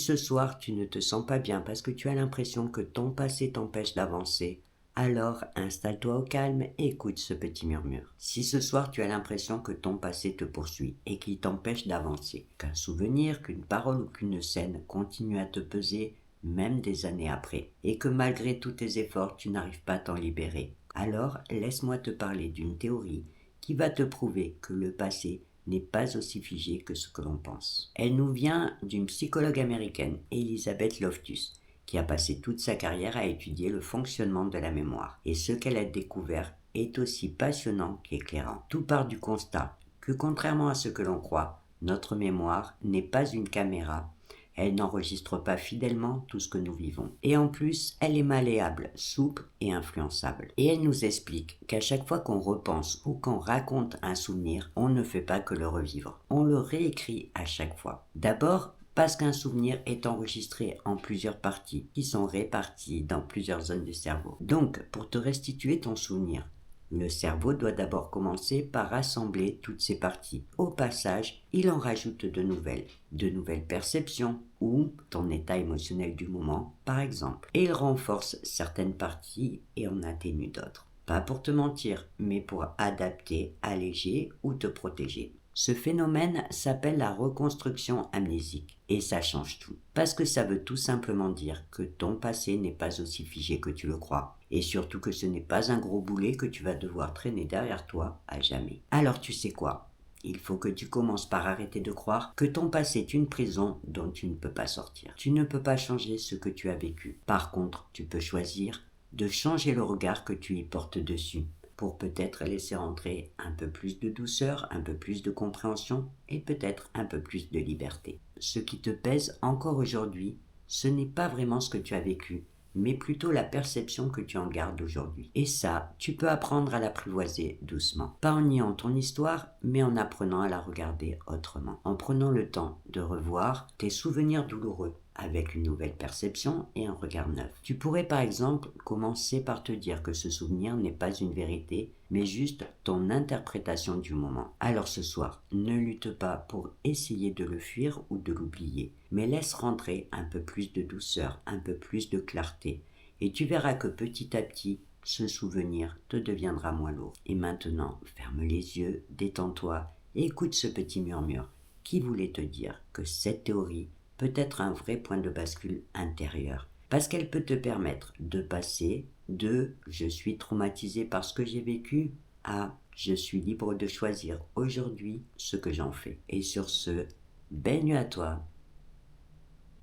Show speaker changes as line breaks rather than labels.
Ce soir, tu ne te sens pas bien parce que tu as l'impression que ton passé t'empêche d'avancer. Alors, installe-toi au calme et écoute ce petit murmure. Si ce soir tu as l'impression que ton passé te poursuit et qu'il t'empêche d'avancer, qu'un souvenir, qu'une parole ou qu'une scène continue à te peser même des années après, et que malgré tous tes efforts tu n'arrives pas à t'en libérer, alors laisse-moi te parler d'une théorie qui va te prouver que le passé n'est pas aussi figé que ce que l'on pense. Elle nous vient d'une psychologue américaine, Elizabeth Loftus, qui a passé toute sa carrière à étudier le fonctionnement de la mémoire. Et ce qu'elle a découvert est aussi passionnant qu'éclairant. Tout part du constat que contrairement à ce que l'on croit, notre mémoire n'est pas une caméra. Elle n'enregistre pas fidèlement tout ce que nous vivons. Et en plus, elle est malléable, souple et influençable. Et elle nous explique qu'à chaque fois qu'on repense ou qu'on raconte un souvenir, on ne fait pas que le revivre. On le réécrit à chaque fois. D'abord, parce qu'un souvenir est enregistré en plusieurs parties qui sont réparties dans plusieurs zones du cerveau. Donc, pour te restituer ton souvenir, le cerveau doit d'abord commencer par rassembler toutes ces parties. Au passage, il en rajoute de nouvelles perceptions ou ton état émotionnel du moment, par exemple. Et il renforce certaines parties et en atténue d'autres. Pas pour te mentir, mais pour adapter, alléger ou te protéger. Ce phénomène s'appelle la reconstruction amnésique et ça change tout. Parce que ça veut tout simplement dire que ton passé n'est pas aussi figé que tu le crois. Et surtout que ce n'est pas un gros boulet que tu vas devoir traîner derrière toi à jamais. Alors tu sais quoi ? Il faut que tu commences par arrêter de croire que ton passé est une prison dont tu ne peux pas sortir. Tu ne peux pas changer ce que tu as vécu. Par contre, tu peux choisir de changer le regard que tu y portes dessus, pour peut-être laisser entrer un peu plus de douceur, un peu plus de compréhension et peut-être un peu plus de liberté. Ce qui te pèse encore aujourd'hui, ce n'est pas vraiment ce que tu as vécu, mais plutôt la perception que tu en gardes aujourd'hui. Et ça, tu peux apprendre à l'apprivoiser doucement. Pas en niant ton histoire, mais en apprenant à la regarder autrement. En prenant le temps de revoir tes souvenirs douloureux avec une nouvelle perception et un regard neuf. Tu pourrais par exemple commencer par te dire que ce souvenir n'est pas une vérité, mais juste ton interprétation du moment. Alors ce soir, ne lutte pas pour essayer de le fuir ou de l'oublier, mais laisse rentrer un peu plus de douceur, un peu plus de clarté, et tu verras que petit à petit, ce souvenir te deviendra moins lourd. Et maintenant, ferme les yeux, détends-toi et écoute ce petit murmure qui voulait te dire que cette théorie peut être un vrai point de bascule intérieur, parce qu'elle peut te permettre de passer de « je suis traumatisé par ce que j'ai vécu » à « je suis libre de choisir aujourd'hui ce que j'en fais ». Et sur ce, belle nuit à toi